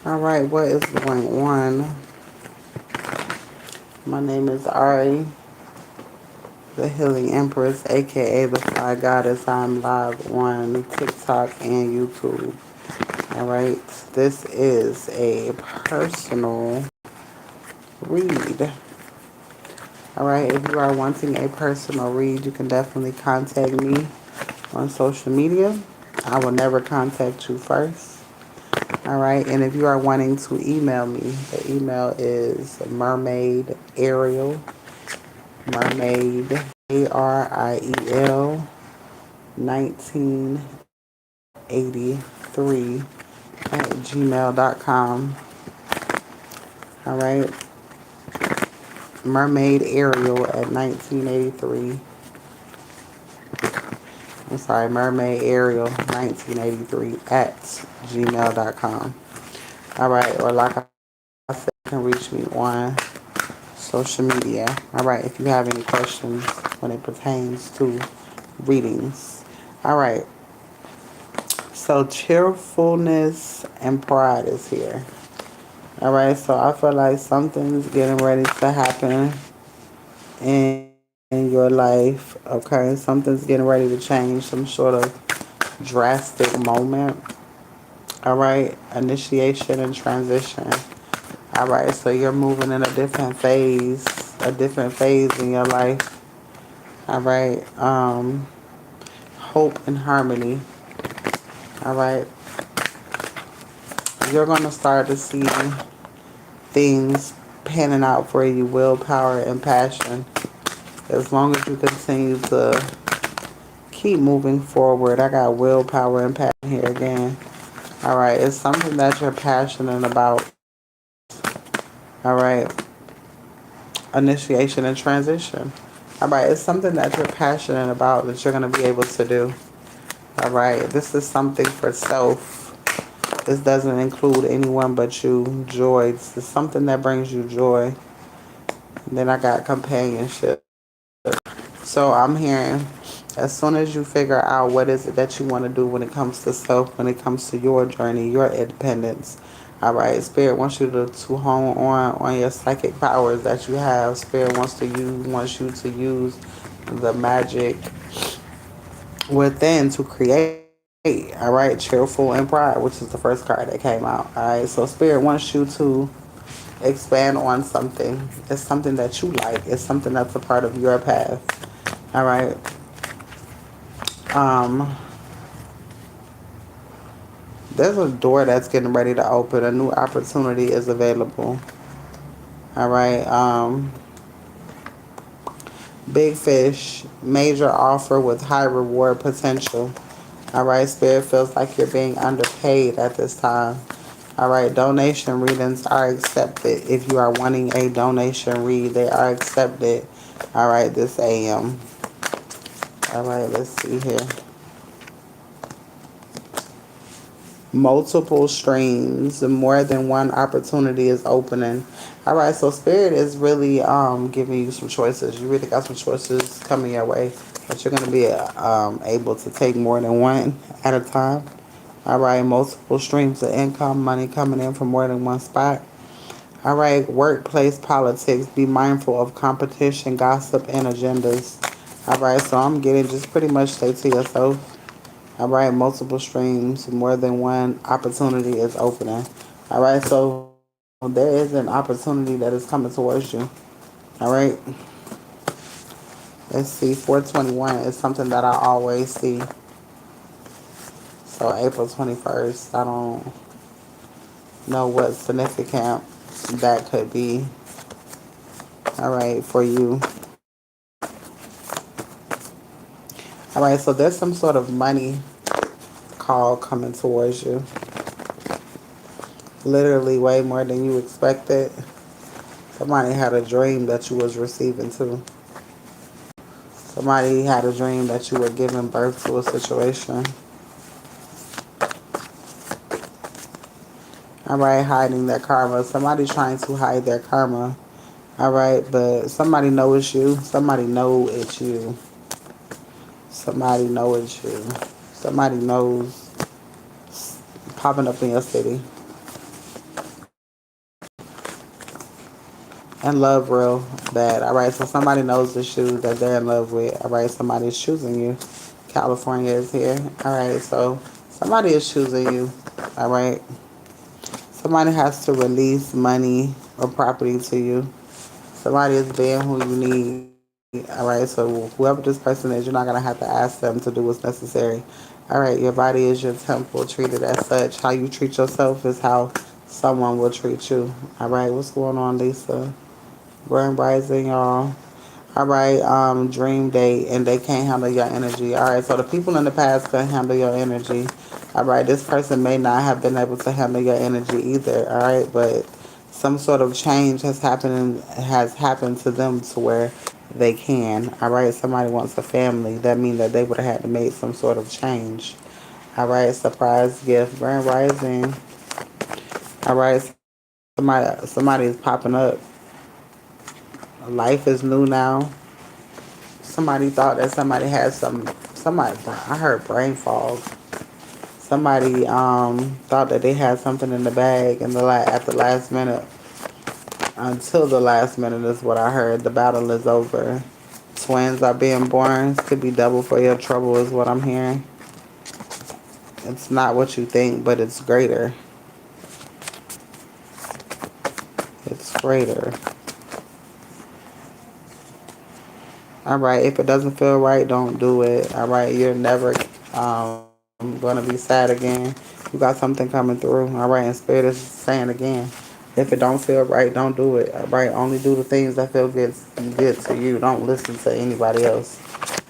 All right, what is going on? My name is Ari, the Healing Empress, aka the Fly Goddess. I'm live on TikTok and YouTube. All right, this is a personal read. All right, if you are wanting a personal read, you can definitely contact me on social media. I will never contact you first. All right, and if you are wanting to email me, the email is mermaid Ariel 1983 at gmail.com. All right, mermaid Ariel at 1983. I'm sorry, mermaid Ariel 1983 at gmail.com. All right, or like I said, you can reach me on social media. All right, if you have any questions when it pertains to readings. All right, so cheerfulness and pride is here. All right, so I feel like something's getting ready to happen in your life. Okay, something's getting ready to change, some sort of drastic moment. All right, initiation and transition. All right, so you're moving in a different phase in your life. All right, hope and harmony. All right, you're gonna start to see things panning out for you, willpower and passion. As long as you continue to keep moving forward. I got willpower and passion here again. All right, it's something that you're passionate about. All right, initiation and transition. All right, it's something that you're passionate about that you're going to be able to do. All right, this is something for self. This doesn't include anyone but you. Joy. This is something that brings you joy. And then I got companionship. So I'm hearing as soon as you figure out what is it that you want to do when it comes to self, when it comes to your journey, your independence. All right, Spirit wants you to hone on your psychic powers that you have. Spirit wants you to use the magic within to create. All right, cheerful and pride, which is the first card that came out. All right, so Spirit wants you to expand on something. It's something that you like. It's something that's a part of your path. All right. Um, there's a door that's getting ready to open. A new opportunity is available. All right. Big fish, major offer with high reward potential. All right. Spirit feels like you're being underpaid at this time. All right. Donation readings are accepted. If you are wanting a donation read, they are accepted. All right. This AM. All right. Let's see here. Multiple streams, more than one opportunity is opening. All right, so Spirit is really giving you some choices. You really got some choices coming your way, but you're going to be able to take more than one at a time. All right, multiple streams of income, money coming in from more than one spot. All right, workplace politics, be mindful of competition, gossip, and agendas. All right, so I'm getting just pretty much stay to yourself. All right, multiple streams, more than one opportunity is opening. All right, so there is an opportunity that is coming towards you. All right, let's see, 421 is something that I always see. So April 21st, I don't know what significant that could be. All right, for you. All right, so there's some sort of money call coming towards you. Literally way more than you expected. Somebody had a dream that you was receiving too. Somebody had a dream that you were giving birth to a situation. All right, hiding their karma. Somebody trying to hide their karma. All right, but somebody know it's you. Somebody know it's you. Somebody know it's you. Somebody knows popping up in your city. in love real bad. All right, so somebody knows the shoe that they're in love with. All right, somebody's choosing you. California is here. All right, so somebody is choosing you. All right, somebody has to release money or property to you. Somebody is being who you need. All right, so whoever this person is, you're not gonna have to ask them to do what's necessary. All right, your body is your temple. Treat it as such. How you treat yourself is how someone will treat you. All right, what's going on, Lisa? Grand Rising, y'all. All right, dream date, and they can't handle your energy. All right, so the people in the past couldn't handle your energy. All right, this person may not have been able to handle your energy either. All right, but some sort of change has happened to them to where they can. All right, somebody wants a family. That means that they would have had to make some sort of change. All right, surprise gift, Grand Rising. All right, somebody is popping up. Life is new now. Somebody thought that somebody had somebody, I heard brain fog. Somebody thought that they had something in the bag at the last minute. Until the last minute is what I heard. The battle is over. Twins are being born. Could be double for your trouble is what I'm hearing. It's not what you think, but it's greater. It's greater. All right. If it doesn't feel right, don't do it. All right. You're never going to be sad again. You got something coming through. All right. And Spirit is saying again, if it don't feel right, don't do it. All right. Only do the things that feel good to you. Don't listen to anybody else.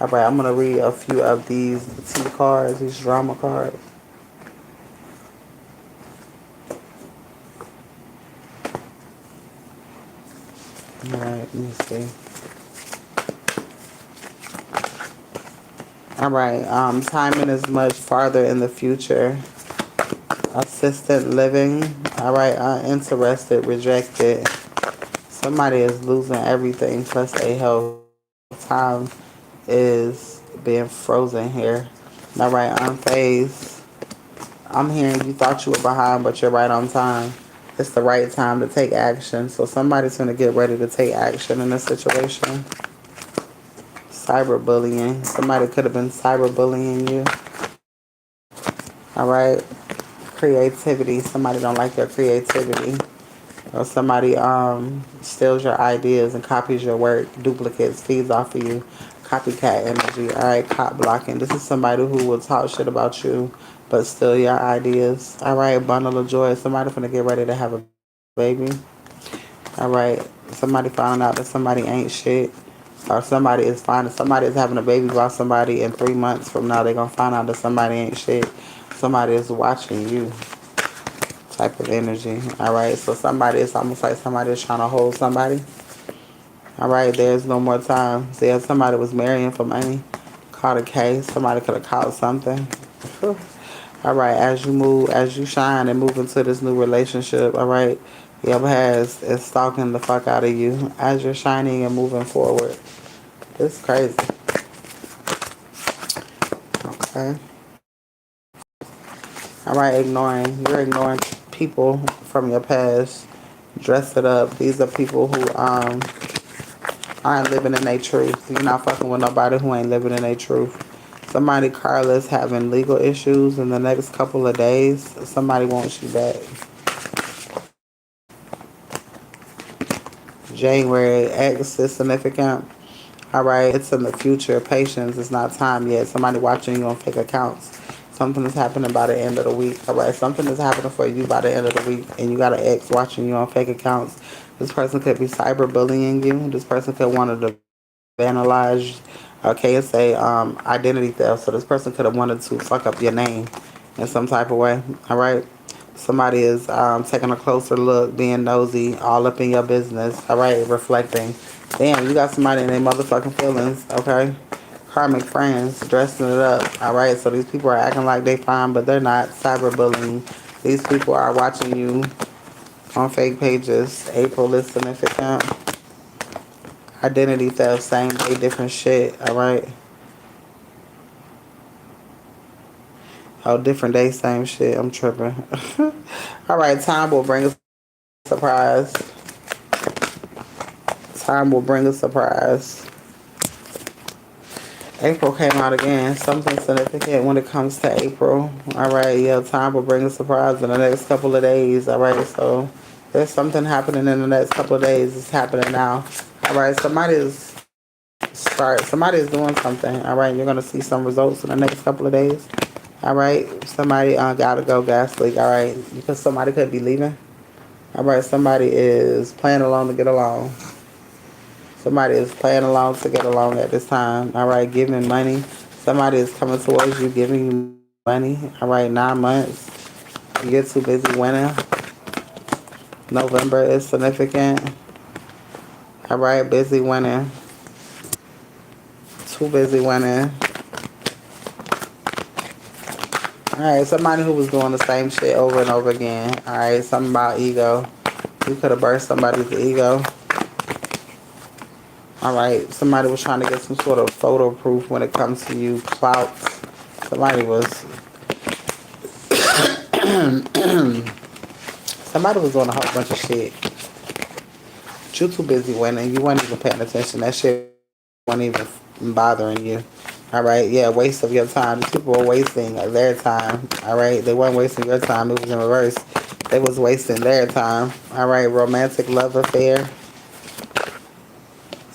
All right. I'm going to read a few of these T cards, these drama cards. All right. Let me see. All right. Timing is much farther in the future. Assistant living. All right. Uninterested. Rejected. Somebody is losing everything plus a health. Time is being frozen here. All right. Unfazed. I'm hearing you thought you were behind, but you're right on time. It's the right time to take action. So somebody's going to get ready to take action in this situation. Cyberbullying. Somebody could have been cyberbullying you. All right. Creativity. Somebody don't like your creativity. Or somebody steals your ideas and copies your work, duplicates, feeds off of you, copycat energy. All right, cop blocking. This is somebody who will talk shit about you, but steal your ideas. All right, bundle of joy. Somebody finna get ready to have a baby. All right, somebody finding out that somebody ain't shit, or somebody is having a baby by somebody, and 3 months from now they gonna find out that somebody ain't shit. Somebody is watching you type of energy. All right, so somebody, it's almost like somebody is trying to hold somebody. All right, there's no more time. See, somebody was marrying for money, caught a case. Somebody could have caught something. All right, as you move, as you shine and move into this new relationship, all right, the other has is stalking the fuck out of you as you're shining and moving forward. It's crazy. Okay. All right, you're ignoring people from your past. Dress it up. These are people who aren't living in their truth. You're not fucking with nobody who ain't living in their truth. Somebody Carla's having legal issues in the next couple of days. Somebody wants you back. January, X is significant. All right, it's in the future. Patience, it's not time yet. Somebody watching you on fake accounts. Something is happening by the end of the week. All right, something is happening for you by the end of the week, and you got an ex watching you on fake accounts. This person could be cyberbullying you. This person could want to vandalize, okay, and say identity theft. So this person could have wanted to fuck up your name in some type of way. All right. Somebody is taking a closer look, being nosy, all up in your business. All right, reflecting. Damn, you got somebody in their motherfucking feelings. Okay, karmic friends dressing it up. All right, so these people are acting like they fine, but they're not. Cyberbullying. These people are watching you on fake pages. April is significant. Identity theft, same day, different shit. All right. Oh, different day, same shit. I'm tripping. All right, time will bring a surprise. Time will bring a surprise. April came out again. Something significant when it comes to April. All right, yeah, time will bring a surprise in the next couple of days. All right, so there's something happening in the next couple of days. It's happening now. All right, somebody is doing something. All right, you're gonna see some results in the next couple of days. All right, somebody gotta go gas leak. All right, because somebody could be leaving. All right, somebody is playing along to get along. Somebody is playing along to get along at this time. All right, giving money. Somebody is coming towards you, giving you money. All right, 9 months. You get too busy winning. November is significant. All right, busy winning. Too busy winning. All right, somebody who was doing the same shit over and over again. All right, something about ego. You could have burst somebody's ego. All right, somebody was trying to get some sort of photo proof when it comes to you. Clout. Somebody was somebody was doing a whole bunch of shit. You too busy winning. You weren't even paying attention. That shit wasn't even bothering you. All right, yeah, waste of your time. These people were wasting their time. All right, they weren't wasting your time. It was in reverse. They was wasting their time. All right, romantic love affair.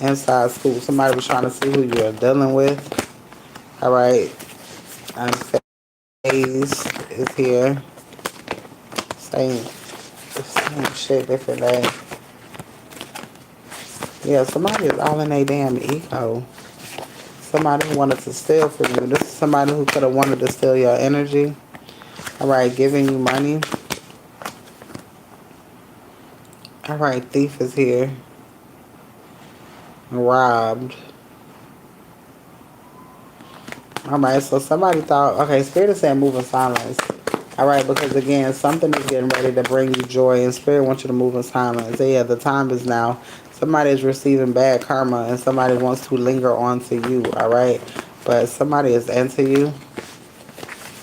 Inside school. Somebody was trying to see who you're dealing with. All right, phase is here. Same shit, different day. Yeah, somebody is all in their damn ego. Somebody who wanted to steal from you. This is somebody who could have wanted to steal your energy. All right, giving you money. All right, thief is here. Robbed. All right, so somebody thought, okay, Spirit is saying move in silence. All right, because again, something is getting ready to bring you joy, and Spirit wants you to move in silence. Yeah, the time is now. Somebody is receiving bad karma, and somebody wants to linger on to you. All right, but somebody is into you.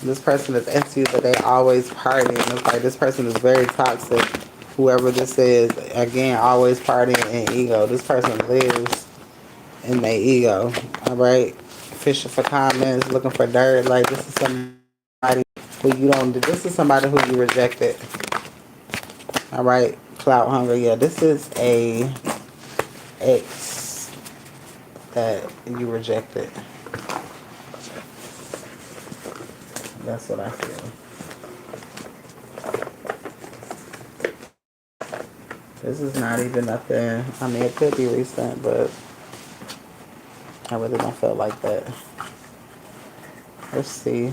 This person is into you, but they always partying. It's like this person is very toxic. Whoever this is, again, always partying in ego. This person lives in their ego. All right, fishing for comments, looking for dirt. Like this is somebody who you don't. This is somebody who you rejected. All right, clout hunger. Yeah, this is a ex that you rejected. That's what I feel. This is not even nothing. I mean, it could be recent, but I really don't feel like that. Let's see.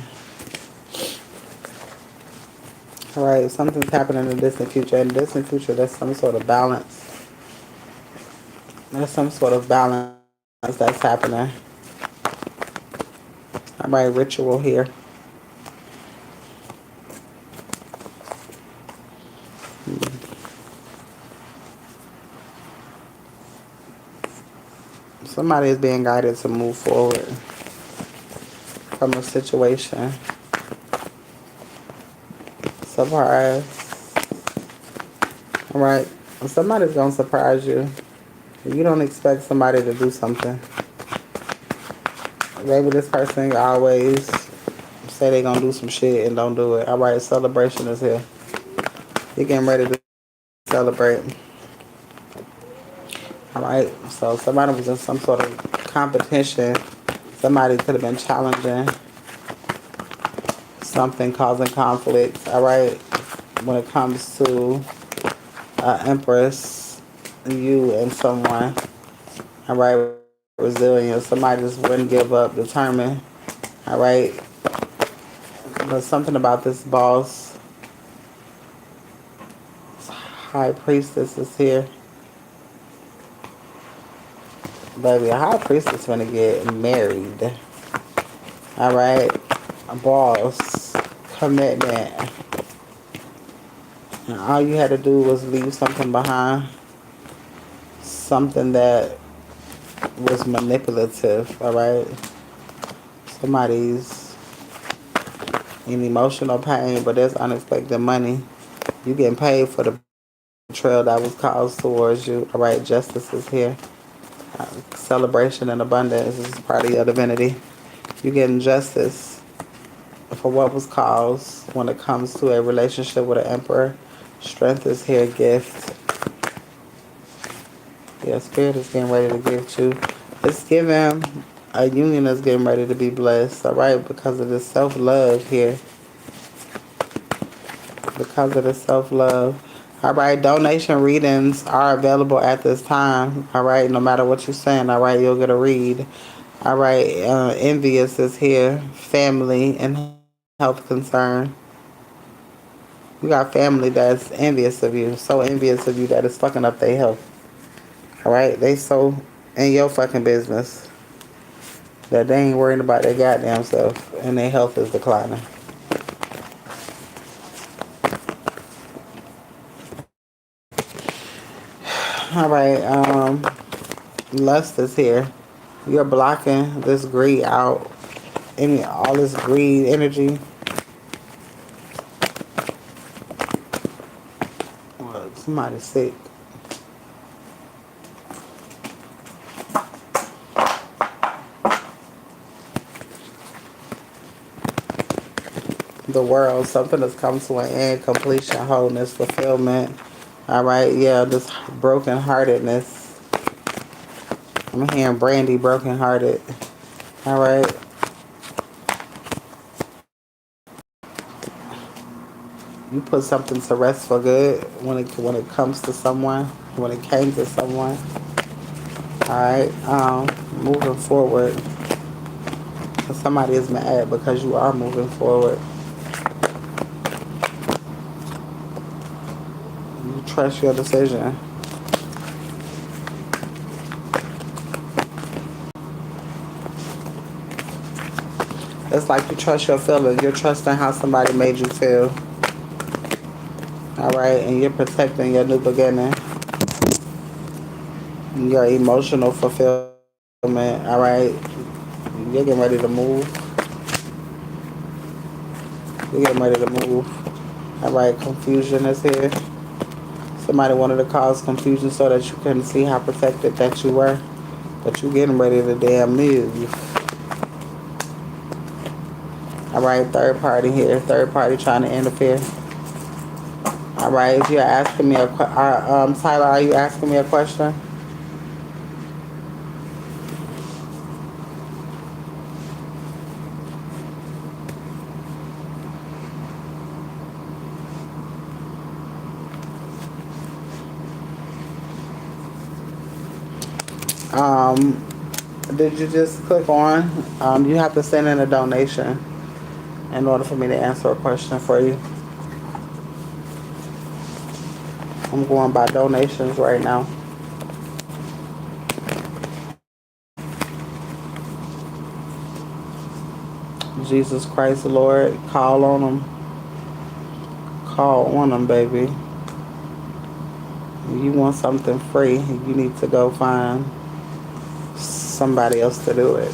All right, something's happening in the distant future. In the distant future, there's some sort of balance. There's some sort of balance that's happening. All right, ritual here. Somebody is being guided to move forward from a situation. Surprise. All right, somebody's gonna surprise you. You don't expect somebody to do something. Maybe this person always say they gonna do some shit and don't do it. All right, celebration is here. You're getting ready to celebrate. All right, so somebody was in some sort of competition. Somebody could have been challenging something, causing conflict. All right, when it comes to Empress, you and someone. All right, resilient. Somebody just wouldn't give up, determined. All right, but something about this boss, high priestess is here. Baby, a high priestess gonna get married. All right, a boss, commitment. And all you had to do was leave something behind. Something that was manipulative, all right? Somebody's in emotional pain, but there's unexpected money. You getting paid for the betrayal that was caused towards you. All right, justice is here. Celebration and abundance is part of your divinity. You're getting justice for what was caused when it comes to a relationship with an emperor. Strength is here, gift. Yeah, spirit is getting ready to give you. It's giving a union is getting ready to be blessed, all right, because of the self-love here. Because of the self-love. All right, donation readings are available at this time. All right, no matter what you're saying, all right, you'll get a read. All right, envious is here. Family and health concern. You got family that's envious of you, so envious of you that it's fucking up their health. All right, they so in your fucking business that they ain't worrying about their goddamn self and their health is declining. All right, lust is here. You're blocking this greed out. All this greed energy. Well, somebody's sick. The world, something that's come to an end, completion, wholeness, fulfillment. All right, yeah, this brokenheartedness. I'm hearing Brandy brokenhearted. All right. You put something to rest for good when it comes to someone, when it came to someone. All right, moving forward. Somebody is mad because you are moving forward. You trust your decision. It's like you trust your feelings. You're trusting how somebody made you feel. All right, and you're protecting your new beginning. Your emotional fulfillment. All right, you're getting ready to move. You're getting ready to move. All right, confusion is here. Somebody wanted to cause confusion so that you couldn't see how protected that you were. But you getting ready to damn move. All right, third party here. Third party trying to interfere. All right, if you're asking me a question, Tyler, are you asking me a question? Did you just click on? You have to send in a donation in order for me to answer a question for you. I'm going by donations right now. Jesus Christ, Lord, call on them. Call on them, baby. You want something free, you need to go find somebody else to do it.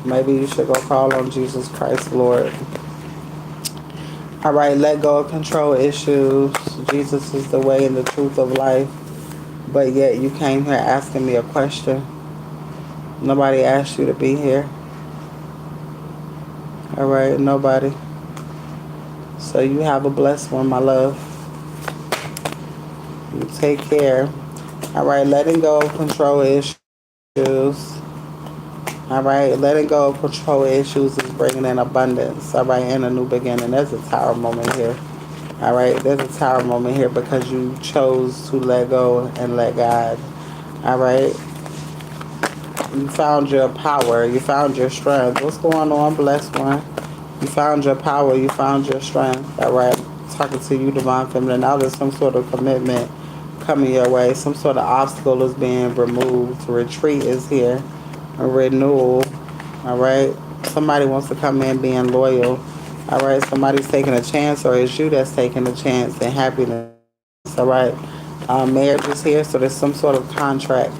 Maybe you should go call on Jesus Christ, Lord. All right, let go of control issues. Jesus is the way and the truth of life. But yet you came here asking me a question. Nobody asked you to be here. All right, nobody. So you have a blessed one, my love. You take care. All right, letting go of control issues. All right, letting go of control issues is bringing in abundance. All right, and a new beginning. There's a tower moment here. All right, there's a tower moment here because you chose to let go and let God. All right, you found your power. You found your strength. What's going on, blessed one? You found your power. You found your strength. All right, talking to you, divine feminine. Now there's some sort of commitment coming your way. Some sort of obstacle is being removed. Retreat is here. A renewal. All right. Somebody wants to come in being loyal. All right. Somebody's taking a chance, or it's you that's taking a chance, and happiness All right. Marriage is here, so there's some sort of contract.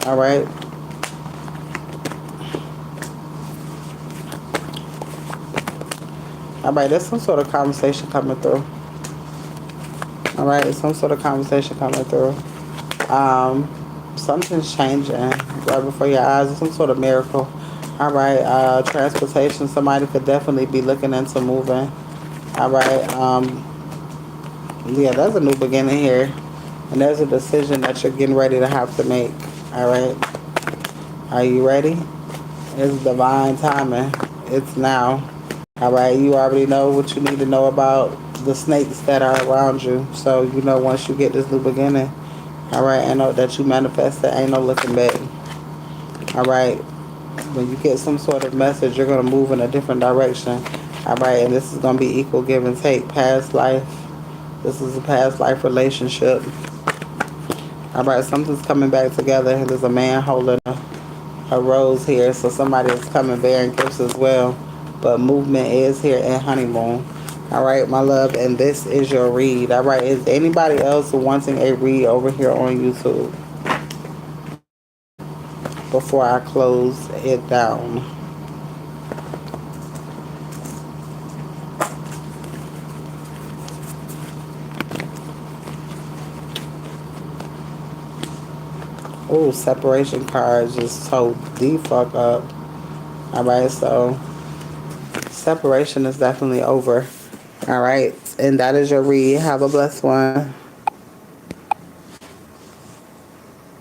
All right. All right. There's some sort of conversation coming through. All right. There's some sort of conversation coming through. Something's changing right before your eyes. There's some sort of miracle. All right. Transportation. Somebody could definitely be looking into moving. All right. Yeah, there's a new beginning here. And there's a decision that you're getting ready to have to make. All right. Are you ready? It's divine timing. It's now. All right. You already know what you need to know about the snakes that are around you. So, you know, once you get this new beginning, all right, I know that you manifested, ain't no looking back. All right. When you get some sort of message, you're going to move in a different direction. All right. And this is going to be equal give and take. Past life. This is a past life relationship. All right, something's coming back together. There's a man holding a rose here, so somebody is coming bearing gifts as well. But movement is here in honeymoon. All right, my love, and this is your read. All right, is anybody else wanting a read over here on YouTube before I close it down? Oh, separation card just told the fuck up. All right, so separation is definitely over. All right, and that is your read. Have a blessed one.